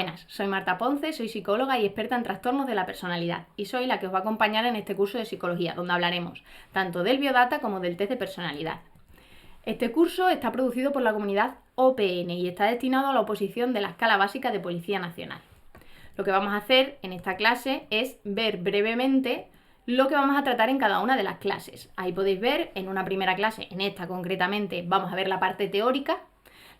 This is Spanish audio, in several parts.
Buenas, soy Marta Ponce, soy psicóloga y experta en trastornos de la personalidad y soy la que os va a acompañar en este curso de psicología, donde hablaremos tanto del biodata como del test de personalidad. Este curso está producido por la comunidad OPN y está destinado a la oposición de la escala básica de Policía Nacional. Lo que vamos a hacer en esta clase es ver brevemente lo que vamos a tratar en cada una de las clases. Ahí podéis ver, en una primera clase, en esta concretamente, vamos a ver la parte teórica.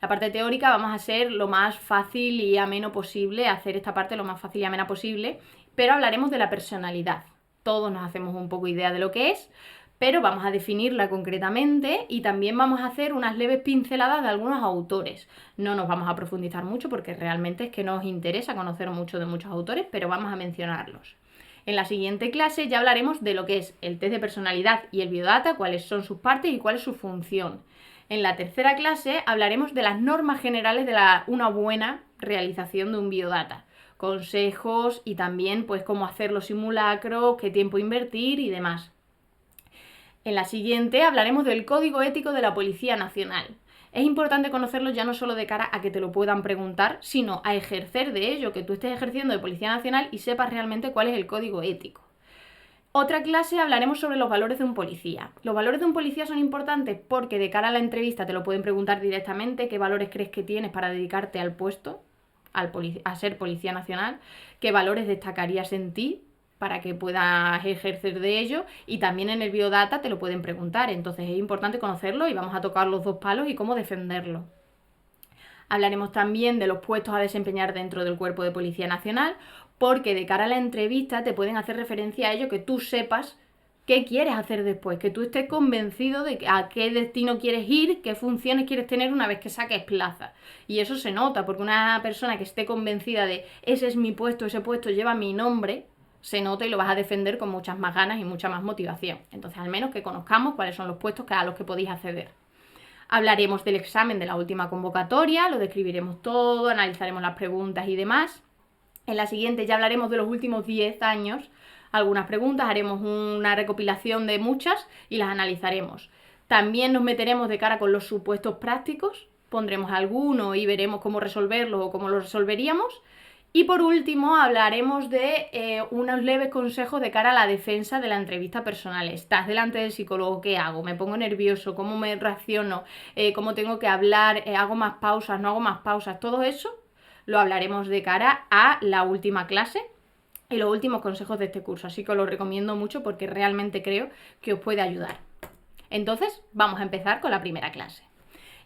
La parte teórica vamos a ser lo más fácil y ameno posible, hacer esta parte lo más fácil y amena posible, pero hablaremos de la personalidad. Todos nos hacemos un poco idea de lo que es, pero vamos a definirla concretamente y también vamos a hacer unas leves pinceladas de algunos autores. No nos vamos a profundizar mucho porque realmente es que nos interesa conocer mucho de muchos autores, pero vamos a mencionarlos. En la siguiente clase ya hablaremos de lo que es el test de personalidad y el biodata, cuáles son sus partes y cuál es su función. En la tercera clase hablaremos de las normas generales de una buena realización de un biodata, consejos y también pues cómo hacer los simulacros, qué tiempo invertir y demás. En la siguiente hablaremos del Código Ético de la Policía Nacional. Es importante conocerlo ya no solo de cara a que te lo puedan preguntar, sino a ejercer de ello, que tú estés ejerciendo de Policía Nacional y sepas realmente cuál es el Código Ético. Otra clase hablaremos sobre los valores de un policía. Los valores de un policía son importantes porque de cara a la entrevista te lo pueden preguntar directamente, qué valores crees que tienes para dedicarte al puesto, a ser Policía Nacional, qué valores destacarías en ti para que puedas ejercer de ello, y también en el biodata te lo pueden preguntar, entonces es importante conocerlo y vamos a tocar los dos palos y cómo defenderlo. Hablaremos también de los puestos a desempeñar dentro del Cuerpo de Policía Nacional, porque de cara a la entrevista te pueden hacer referencia a ello, que tú sepas qué quieres hacer después, que tú estés convencido de a qué destino quieres ir, qué funciones quieres tener una vez que saques plaza. Y eso se nota, porque una persona que esté convencida de ese es mi puesto, ese puesto lleva mi nombre, se nota y lo vas a defender con muchas más ganas y mucha más motivación. Entonces, al menos que conozcamos cuáles son los puestos a los que podéis acceder. Hablaremos del examen de la última convocatoria, lo describiremos todo, analizaremos las preguntas y demás. En la siguiente ya hablaremos de los últimos 10 años, algunas preguntas, haremos una recopilación de muchas y las analizaremos. También nos meteremos de cara con los supuestos prácticos, pondremos alguno y veremos cómo resolverlo o cómo lo resolveríamos. Y por último hablaremos de unos leves consejos de cara a la defensa de la entrevista personal. Estás delante del psicólogo, ¿qué hago? ¿Me pongo nervioso? ¿Cómo me reacciono? ¿Cómo tengo que hablar? ¿Hago más pausas? ¿No hago más pausas? Todo eso lo hablaremos de cara a la última clase y los últimos consejos de este curso. Así que os lo recomiendo mucho porque realmente creo que os puede ayudar. Entonces, vamos a empezar con la primera clase.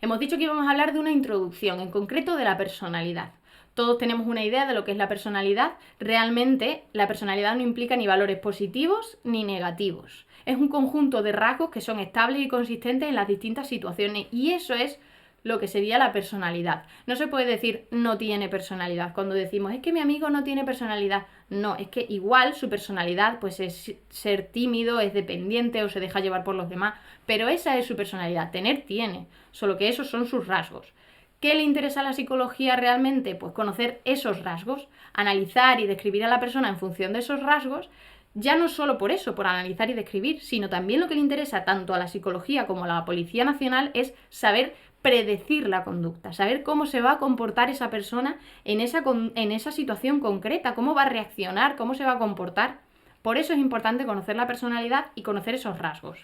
Hemos dicho que íbamos a hablar de una introducción, en concreto de la personalidad. Todos tenemos una idea de lo que es la personalidad. Realmente la personalidad no implica ni valores positivos ni negativos. Es un conjunto de rasgos que son estables y consistentes en las distintas situaciones, y eso es lo que sería la personalidad. No se puede decir no tiene personalidad. Cuando decimos es que mi amigo no tiene personalidad, no, es que igual su personalidad pues es ser tímido, es dependiente o se deja llevar por los demás, pero esa es su personalidad. Tener tiene, solo que esos son sus rasgos. ¿Qué le interesa a la psicología realmente? Pues conocer esos rasgos, analizar y describir a la persona en función de esos rasgos, ya no solo por eso, por analizar y describir, sino también lo que le interesa tanto a la psicología como a la Policía Nacional es saber predecir la conducta, saber cómo se va a comportar esa persona en esa situación concreta, cómo va a reaccionar, cómo se va a comportar. Por eso es importante conocer la personalidad y conocer esos rasgos.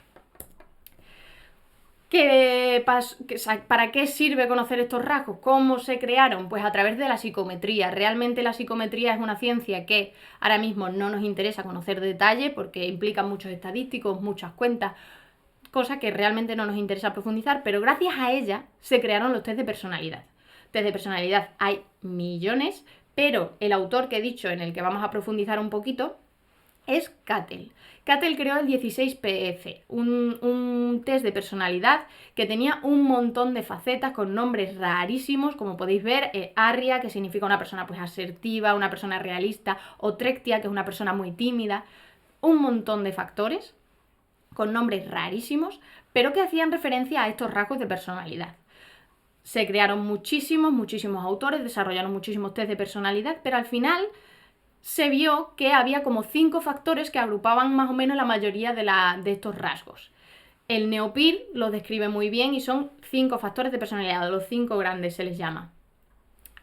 ¿Para qué sirve conocer estos rasgos? ¿Cómo se crearon? Pues a través de la psicometría. Realmente la psicometría es una ciencia que ahora mismo no nos interesa conocer detalle porque implica muchos estadísticos, muchas cuentas, cosa que realmente no nos interesa profundizar, pero gracias a ella se crearon los test de personalidad. Test de personalidad hay millones, pero el autor que he dicho, en el que vamos a profundizar un poquito, es Cattell. Cattell creó el 16PF, un test de personalidad que tenía un montón de facetas con nombres rarísimos, como podéis ver, Arria, que significa una persona pues asertiva, una persona realista, o Trectia, que es una persona muy tímida, un montón de factores con nombres rarísimos, pero que hacían referencia a estos rasgos de personalidad. Se crearon muchísimos autores, desarrollaron muchísimos test de personalidad, pero al final se vio que había como 5 factores que agrupaban más o menos la mayoría de estos rasgos. El Neopir los describe muy bien y son 5 factores de personalidad, los 5 grandes se les llama.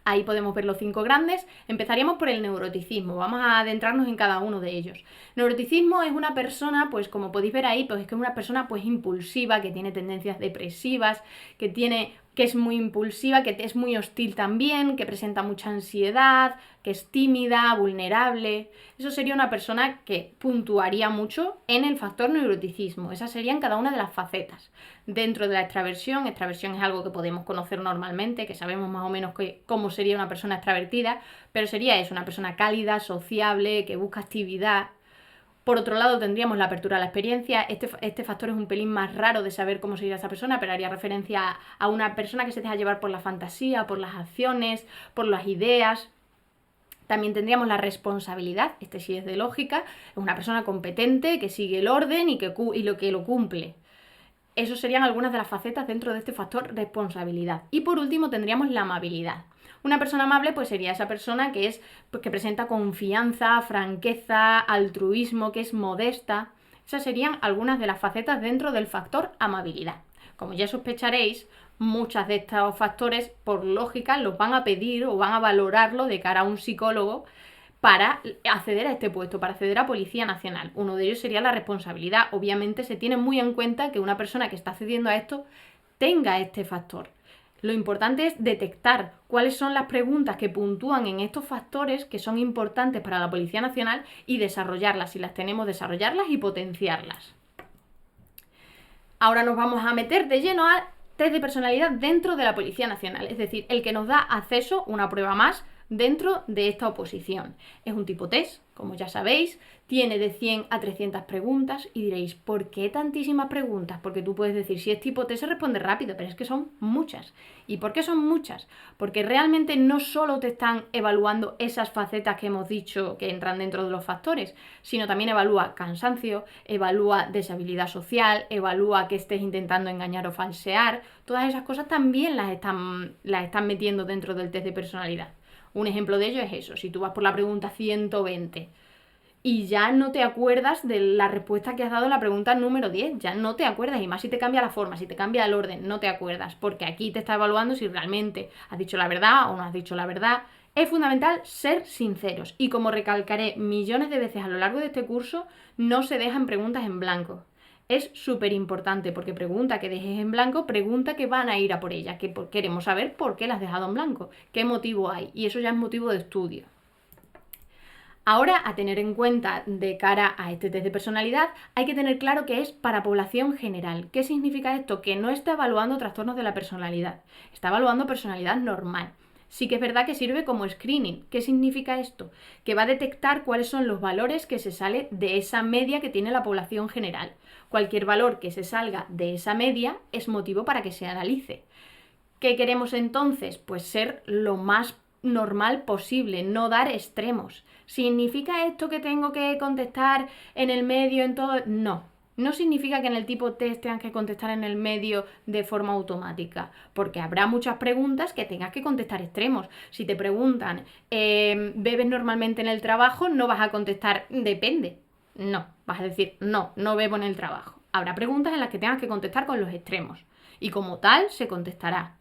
Ahí podemos ver los 5 grandes. Empezaríamos por el neuroticismo. Vamos a adentrarnos en cada uno de ellos. Neuroticismo es una persona, pues como podéis ver ahí, pues es que es una persona pues impulsiva, que tiene tendencias depresivas, que es muy impulsiva, que es muy hostil también, que presenta mucha ansiedad, que es tímida, vulnerable. Eso sería una persona que puntuaría mucho en el factor neuroticismo. Esas serían cada una de las facetas. Dentro de la extraversión es algo que podemos conocer normalmente, que sabemos más o menos cómo sería una persona extravertida, pero sería eso, una persona cálida, sociable, que busca actividad. Por otro lado, tendríamos la apertura a la experiencia. Este factor es un pelín más raro de saber cómo sería esa persona, pero haría referencia a una persona que se deja llevar por la fantasía, por las acciones, por las ideas. También tendríamos la responsabilidad, este sí es de lógica, es una persona competente que sigue el orden y lo que lo cumple. Esas serían algunas de las facetas dentro de este factor responsabilidad. Y por último tendríamos la amabilidad. Una persona amable pues sería esa persona que presenta confianza, franqueza, altruismo, que es modesta. Esas serían algunas de las facetas dentro del factor amabilidad. Como ya sospecharéis, muchos de estos factores, por lógica, los van a pedir o van a valorarlo de cara a un psicólogo para acceder a este puesto, para acceder a Policía Nacional. Uno de ellos sería la responsabilidad. Obviamente se tiene muy en cuenta que una persona que está accediendo a esto tenga este factor. Lo importante es detectar cuáles son las preguntas que puntúan en estos factores que son importantes para la Policía Nacional y desarrollarlas, si las tenemos, desarrollarlas y potenciarlas. Ahora nos vamos a meter de lleno al test de personalidad dentro de la Policía Nacional, es decir, el que nos da acceso, una prueba más, dentro de esta oposición. Es un tipo test, como ya sabéis, tiene de 100 a 300 preguntas y diréis, ¿por qué tantísimas preguntas? Porque tú puedes decir, si es tipo test se responde rápido, pero es que son muchas. ¿Y por qué son muchas? Porque realmente no solo te están evaluando esas facetas que hemos dicho que entran dentro de los factores, sino también evalúa cansancio, evalúa deshabilidad social, evalúa que estés intentando engañar o falsear. Todas esas cosas también las están metiendo dentro del test de personalidad. Un ejemplo de ello es eso, si tú vas por la pregunta 120 y ya no te acuerdas de la respuesta que has dado en la pregunta número 10, ya no te acuerdas, y más si te cambia la forma, si te cambia el orden, no te acuerdas, porque aquí te está evaluando si realmente has dicho la verdad o no has dicho la verdad. Es fundamental ser sinceros y, como recalcaré millones de veces a lo largo de este curso, no se dejan preguntas en blanco. Es súper importante porque pregunta que dejes en blanco, pregunta que van a ir a por ella, que queremos saber por qué las has dejado en blanco, qué motivo hay, y eso ya es motivo de estudio. Ahora, a tener en cuenta de cara a este test de personalidad, hay que tener claro que es para población general. ¿Qué significa esto? Que no está evaluando trastornos de la personalidad, está evaluando personalidad normal. Sí que es verdad que sirve como screening. ¿Qué significa esto? Que va a detectar cuáles son los valores que se salen de esa media que tiene la población general. Cualquier valor que se salga de esa media es motivo para que se analice. ¿Qué queremos entonces? Pues ser lo más normal posible, no dar extremos. ¿Significa esto que tengo que contestar en el medio, en todo? No. No significa que en el tipo test tengas que contestar en el medio de forma automática, porque habrá muchas preguntas que tengas que contestar extremos. Si te preguntan, ¿bebes normalmente en el trabajo? No vas a contestar, depende. No, vas a decir, no bebo en el trabajo. Habrá preguntas en las que tengas que contestar con los extremos y como tal se contestará.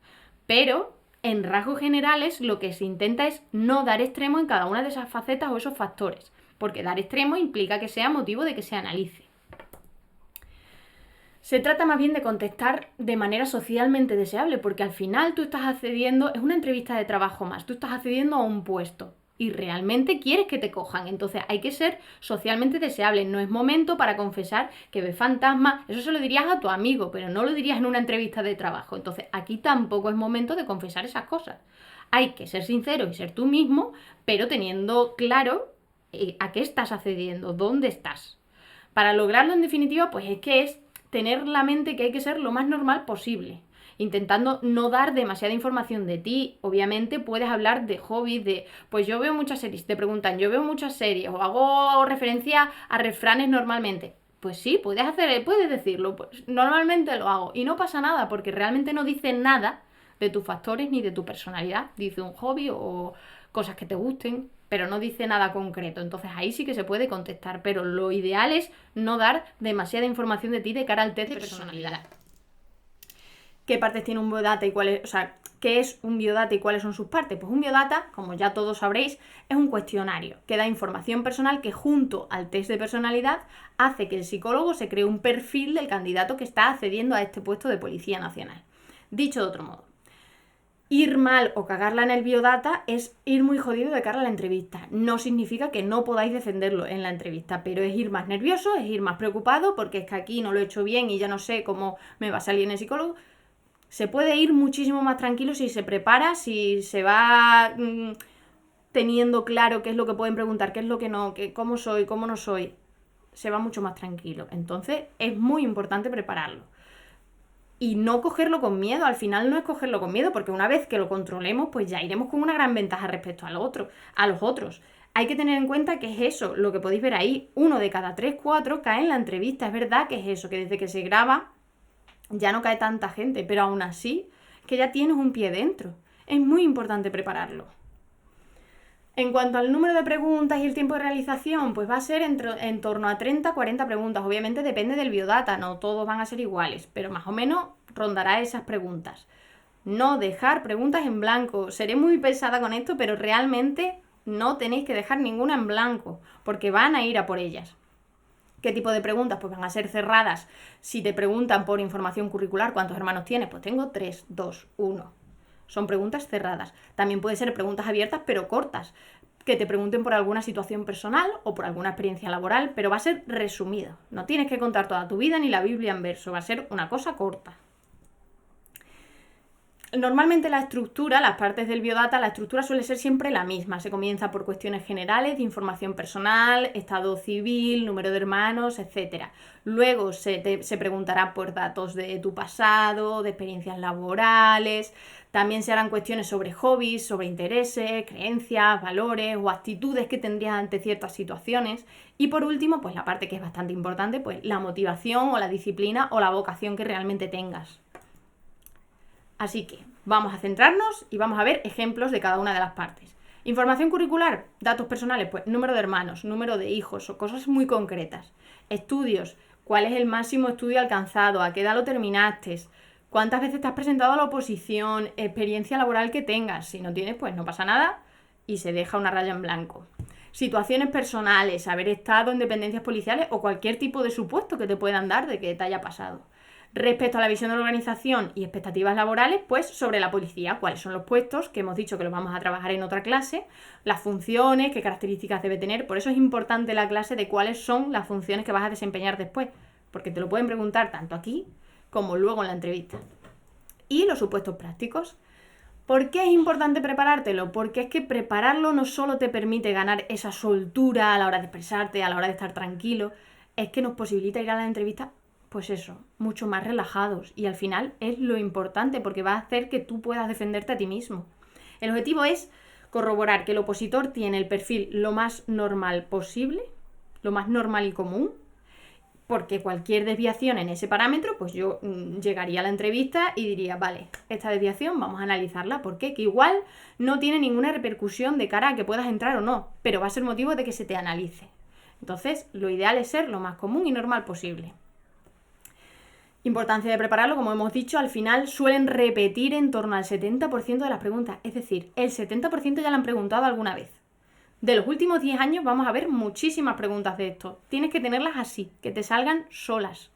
Pero en rasgos generales lo que se intenta es no dar extremo en cada una de esas facetas o esos factores, porque dar extremo implica que sea motivo de que se analice. Se trata más bien de contestar de manera socialmente deseable, porque al final tú estás accediendo, es una entrevista de trabajo más, tú estás accediendo a un puesto y realmente quieres que te cojan, entonces hay que ser socialmente deseable. No es momento para confesar que ves fantasmas, eso se lo dirías a tu amigo, pero no lo dirías en una entrevista de trabajo. Entonces aquí tampoco es momento de confesar esas cosas. Hay que ser sincero y ser tú mismo, pero teniendo claro a qué estás accediendo, dónde estás. Para lograrlo, en definitiva, pues es tener la mente que hay que ser lo más normal posible, intentando no dar demasiada información de ti. Obviamente puedes hablar de hobbies, pues yo veo muchas series, te preguntan, yo veo muchas series o hago referencia a refranes normalmente. Pues sí, puedes decirlo, pues normalmente lo hago y no pasa nada porque realmente no dice nada de tus factores ni de tu personalidad. Dice un hobby o cosas que te gusten, pero no dice nada concreto. Entonces ahí sí que se puede contestar, pero lo ideal es no dar demasiada información de ti de cara al test de personalidad. ¿Qué partes tiene un biodata y cuáles? O sea, ¿Qué es un biodata y cuáles son sus partes? Pues un biodata, como ya todos sabréis, es un cuestionario que da información personal que junto al test de personalidad hace que el psicólogo se cree un perfil del candidato que está accediendo a este puesto de Policía Nacional. Dicho de otro modo, ir mal o cagarla en el biodata es ir muy jodido de cara a la entrevista. No significa que no podáis defenderlo en la entrevista, pero es ir más nervioso, es ir más preocupado porque es que aquí no lo he hecho bien y ya no sé cómo me va a salir en el psicólogo. Se puede ir muchísimo más tranquilo si se prepara, si se va teniendo claro qué es lo que pueden preguntar, qué es lo que no, cómo soy, cómo no soy. Se va mucho más tranquilo. Entonces es muy importante prepararlo. Y no cogerlo con miedo, al final no es cogerlo con miedo, porque una vez que lo controlemos, pues ya iremos con una gran ventaja respecto a los otros. Hay que tener en cuenta que es eso, lo que podéis ver ahí, 1 de cada 3, 4 cae en la entrevista. Es verdad que es eso, que desde que se graba ya no cae tanta gente, pero aún así, que ya tienes un pie dentro. Es muy importante prepararlo. En cuanto al número de preguntas y el tiempo de realización, pues va a ser en torno a 30-40 preguntas. Obviamente depende del biodata, no todos van a ser iguales, pero más o menos rondará esas preguntas. No dejar preguntas en blanco. Seré muy pesada con esto, pero realmente no tenéis que dejar ninguna en blanco, porque van a ir a por ellas. ¿Qué tipo de preguntas? Pues van a ser cerradas. Si te preguntan por información curricular, ¿cuántos hermanos tienes? Pues tengo 3, 2, 1. Son preguntas cerradas. También pueden ser preguntas abiertas, pero cortas. Que te pregunten por alguna situación personal o por alguna experiencia laboral, pero va a ser resumido. No tienes que contar toda tu vida ni la Biblia en verso. Va a ser una cosa corta. Normalmente la estructura, las partes del biodata, la estructura suele ser siempre la misma. Se comienza por cuestiones generales de información personal, estado civil, número de hermanos, etc. Luego se preguntará por datos de tu pasado, de experiencias laborales. También se harán cuestiones sobre hobbies, sobre intereses, creencias, valores o actitudes que tendrías ante ciertas situaciones. Y por último, pues la parte que es bastante importante, pues la motivación o la disciplina o la vocación que realmente tengas. Así que vamos a centrarnos y vamos a ver ejemplos de cada una de las partes. Información curricular, datos personales, pues número de hermanos, número de hijos o cosas muy concretas. Estudios, cuál es el máximo estudio alcanzado, a qué edad lo terminaste, cuántas veces te has presentado a la oposición, experiencia laboral que tengas. Si no tienes, pues no pasa nada y se deja una raya en blanco. Situaciones personales, haber estado en dependencias policiales o cualquier tipo de supuesto que te puedan dar de que te haya pasado. Respecto a la visión de la organización y expectativas laborales, pues sobre la policía, cuáles son los puestos, que hemos dicho que los vamos a trabajar en otra clase, las funciones, qué características debe tener. Por eso es importante la clase de cuáles son las funciones que vas a desempeñar después, porque te lo pueden preguntar tanto aquí como luego en la entrevista. Y los supuestos prácticos. ¿Por qué es importante preparártelo? Porque es que prepararlo no solo te permite ganar esa soltura a la hora de expresarte, a la hora de estar tranquilo, es que nos posibilita ir a la entrevista, pues eso, mucho más relajados. Y al final es lo importante porque va a hacer que tú puedas defenderte a ti mismo. El objetivo es corroborar que el opositor tiene el perfil lo más normal posible, lo más normal y común, porque cualquier desviación en ese parámetro, pues yo llegaría a la entrevista y diría, vale, esta desviación vamos a analizarla, porque que igual no tiene ninguna repercusión de cara a que puedas entrar o no, pero va a ser motivo de que se te analice. Entonces, lo ideal es ser lo más común y normal posible. Importancia de prepararlo, como hemos dicho, al final suelen repetir en torno al 70% de las preguntas, es decir, el 70% ya lo han preguntado alguna vez. De los últimos 10 años vamos a ver muchísimas preguntas de esto. Tienes que tenerlas así, que te salgan solas.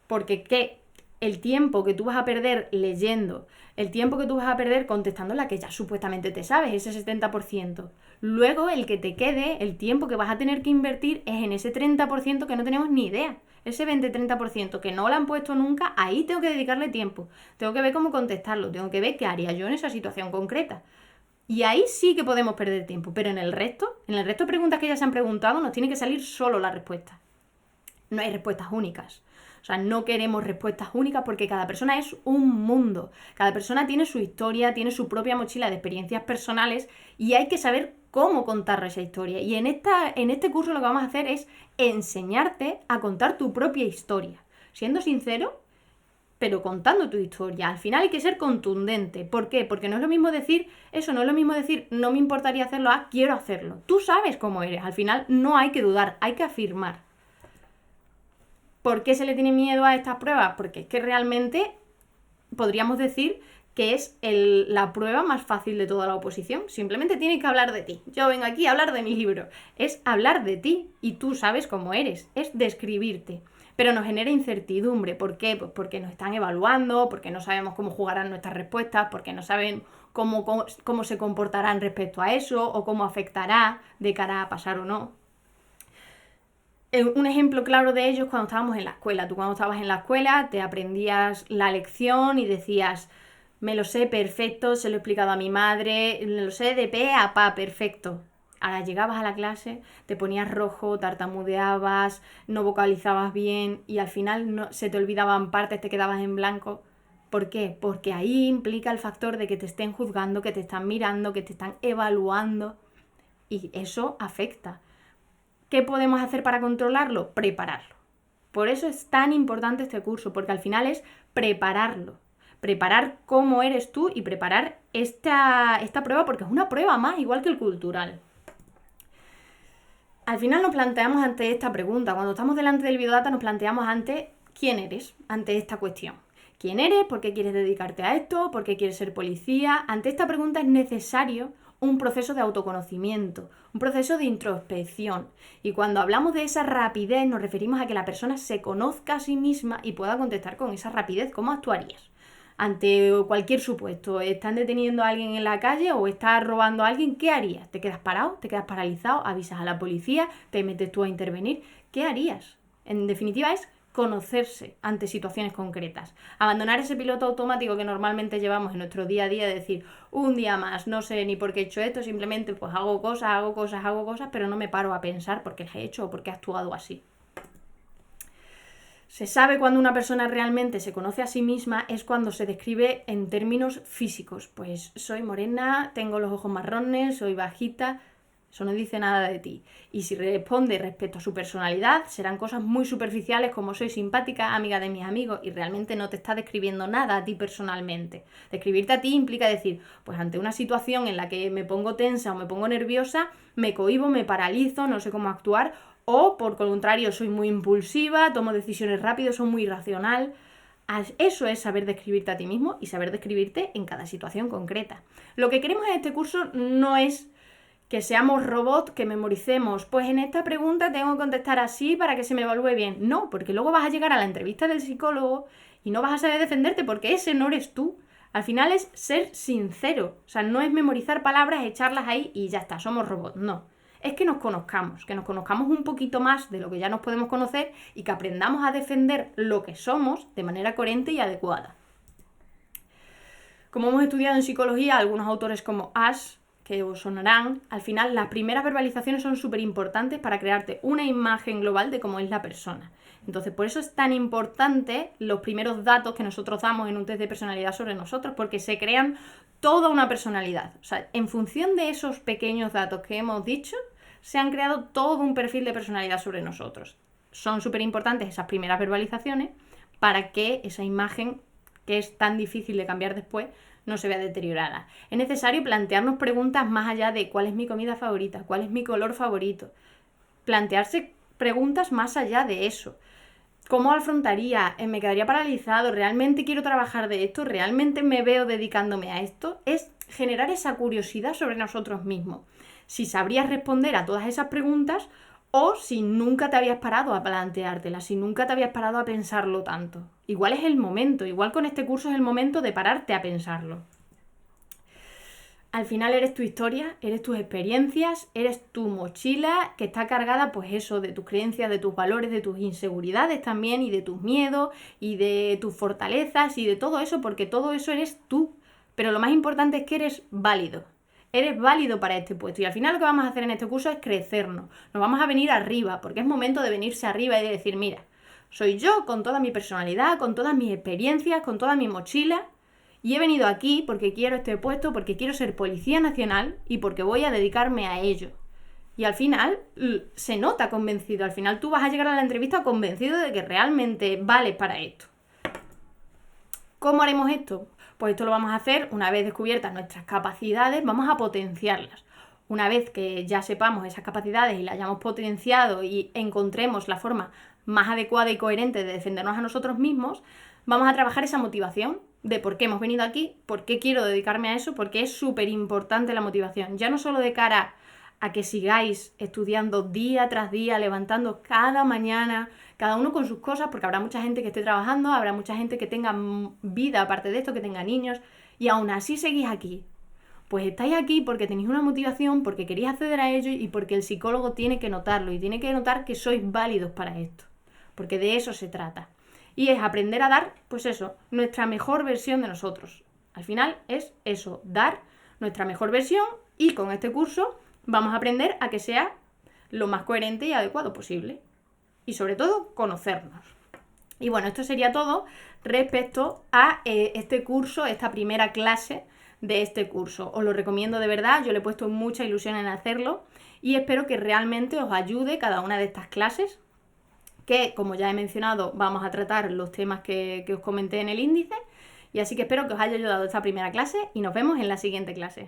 Porque el tiempo que tú vas a perder leyendo, el tiempo que tú vas a perder contestando la que ya supuestamente te sabes, ese 70%. Luego el que te quede, el tiempo que vas a tener que invertir es en ese 30% que no tenemos ni idea. Ese 20-30% que no lo han puesto nunca, ahí tengo que dedicarle tiempo. Tengo que ver cómo contestarlo, tengo que ver qué haría yo en esa situación concreta. Y ahí sí que podemos perder tiempo, pero en el resto de preguntas que ya se han preguntado nos tiene que salir solo la respuesta. No hay respuestas únicas. O sea, no queremos respuestas únicas porque cada persona es un mundo. Cada persona tiene su historia, tiene su propia mochila de experiencias personales y hay que saber cómo contar esa historia. Y en este curso lo que vamos a hacer es enseñarte a contar tu propia historia, siendo sincero, pero contando tu historia. Al final hay que ser contundente. ¿Por qué? Porque no es lo mismo decir eso, no es lo mismo decir no me importaría hacerlo a quiero hacerlo. Tú sabes cómo eres. Al final no hay que dudar, hay que afirmar. ¿Por qué se le tiene miedo a estas pruebas? Porque es que realmente podríamos decir que es la prueba más fácil de toda la oposición. Simplemente tienes que hablar de ti. Yo vengo aquí a hablar de mi libro. Es hablar de ti y tú sabes cómo eres. Es describirte. Pero nos genera incertidumbre. ¿Por qué? Pues porque nos están evaluando, porque no sabemos cómo jugarán nuestras respuestas, porque no saben cómo se comportarán respecto a eso o cómo afectará de cara a pasar o no. Un ejemplo claro de ello es cuando estábamos en la escuela. Tú cuando estabas en la escuela te aprendías la lección y decías, me lo sé perfecto, se lo he explicado a mi madre, me lo sé de pe a pa, perfecto. Ahora llegabas a la clase, te ponías rojo, tartamudeabas, no vocalizabas bien y al final se te olvidaban partes, te quedabas en blanco. ¿Por qué? Porque ahí implica el factor de que te estén juzgando, que te están mirando, que te están evaluando y eso afecta. ¿Qué podemos hacer para controlarlo? Prepararlo. Por eso es tan importante este curso, porque al final es prepararlo. Preparar cómo eres tú y preparar esta prueba, porque es una prueba más, igual que el cultural. Al final nos planteamos ante esta pregunta. Cuando estamos delante del biodata nos planteamos ante quién eres, ante esta cuestión. ¿Quién eres? ¿Por qué quieres dedicarte a esto? ¿Por qué quieres ser policía? Ante esta pregunta es necesario un proceso de autoconocimiento, un proceso de introspección. Y cuando hablamos de esa rapidez nos referimos a que la persona se conozca a sí misma y pueda contestar con esa rapidez. ¿Cómo actuarías ante cualquier supuesto? ¿Están deteniendo a alguien en la calle o estás robando a alguien? ¿Qué harías? ¿Te quedas parado? ¿Te quedas paralizado? ¿Avisas a la policía? ¿Te metes tú a intervenir? ¿Qué harías? En definitiva es conocerse ante situaciones concretas. Abandonar ese piloto automático que normalmente llevamos en nuestro día a día de decir, un día más, no sé ni por qué he hecho esto, simplemente pues hago cosas, pero no me paro a pensar por qué las he hecho o por qué he actuado así. Se sabe cuando una persona realmente se conoce a sí misma es cuando se describe en términos físicos. Pues soy morena, tengo los ojos marrones, soy bajita. Eso no dice nada de ti. Y si responde respecto a su personalidad, serán cosas muy superficiales como soy simpática, amiga de mis amigos, y realmente no te está describiendo nada a ti personalmente. Describirte a ti implica decir, pues ante una situación en la que me pongo tensa o me pongo nerviosa, me cohíbo, me paralizo, no sé cómo actuar, o por contrario, soy muy impulsiva, tomo decisiones rápido, soy muy irracional. Eso es saber describirte a ti mismo y saber describirte en cada situación concreta. Lo que queremos en este curso no es que seamos robots, que memoricemos, pues en esta pregunta tengo que contestar así para que se me evalúe bien. No, porque luego vas a llegar a la entrevista del psicólogo y no vas a saber defenderte porque ese no eres tú. Al final es ser sincero, o sea, no es memorizar palabras, echarlas ahí y ya está, somos robots, no. Es que nos conozcamos un poquito más de lo que ya nos podemos conocer y que aprendamos a defender lo que somos de manera coherente y adecuada. Como hemos estudiado en psicología, algunos autores como Ash, que os sonarán, al final las primeras verbalizaciones son súper importantes para crearte una imagen global de cómo es la persona. Entonces, por eso es tan importante los primeros datos que nosotros damos en un test de personalidad sobre nosotros, porque se crean toda una personalidad. O sea, en función de esos pequeños datos que hemos dicho, se han creado todo un perfil de personalidad sobre nosotros. Son súper importantes esas primeras verbalizaciones para que esa imagen, que es tan difícil de cambiar después, no se vea deteriorada. Es necesario plantearnos preguntas más allá de cuál es mi comida favorita, cuál es mi color favorito. Plantearse preguntas más allá de eso. ¿Cómo afrontaría? ¿Me quedaría paralizado? ¿Realmente quiero trabajar de esto? ¿Realmente me veo dedicándome a esto? Es generar esa curiosidad sobre nosotros mismos. Si sabrías responder a todas esas preguntas o si nunca te habías parado a planteártelas, si nunca te habías parado a pensarlo tanto. Igual es el momento, igual con este curso es el momento de pararte a pensarlo. Al final eres tu historia, eres tus experiencias, eres tu mochila que está cargada pues eso, de tus creencias, de tus valores, de tus inseguridades también y de tus miedos y de tus fortalezas y de todo eso, porque todo eso eres tú. Pero lo más importante es que eres válido. Eres válido para este puesto y al final lo que vamos a hacer en este curso es crecernos. Nos vamos a venir arriba porque es momento de venirse arriba y de decir, mira, soy yo con toda mi personalidad, con todas mis experiencias, con toda mi mochila y he venido aquí porque quiero este puesto, porque quiero ser policía nacional y porque voy a dedicarme a ello. Y al final se nota convencido, al final tú vas a llegar a la entrevista convencido de que realmente vales para esto. ¿Cómo haremos esto? Pues esto lo vamos a hacer una vez descubiertas nuestras capacidades, vamos a potenciarlas. Una vez que ya sepamos esas capacidades y las hayamos potenciado y encontremos la forma más adecuada y coherente de defendernos a nosotros mismos, vamos a trabajar esa motivación. de por qué hemos venido aquí, por qué quiero dedicarme a eso, porque es súper importante la motivación. Ya no solo de cara a que sigáis estudiando día tras día, levantando cada mañana, cada uno con sus cosas, porque habrá mucha gente que esté trabajando, habrá mucha gente que tenga vida aparte de esto, que tenga niños, y aún así seguís aquí. Pues estáis aquí porque tenéis una motivación, porque queréis acceder a ello y porque el psicólogo tiene que notarlo y tiene que notar que sois válidos para esto, porque de eso se trata. Y es aprender a dar, pues eso, nuestra mejor versión de nosotros. Al final es eso, dar nuestra mejor versión, y con este curso vamos a aprender a que sea lo más coherente y adecuado posible. Y sobre todo, conocernos. Y bueno, esto sería todo respecto a este curso, esta primera clase de este curso. Os lo recomiendo de verdad, yo le he puesto mucha ilusión en hacerlo y espero que realmente os ayude cada una de estas clases, que como ya he mencionado vamos a tratar los temas que os comenté en el índice, y así que espero que os haya ayudado esta primera clase y nos vemos en la siguiente clase.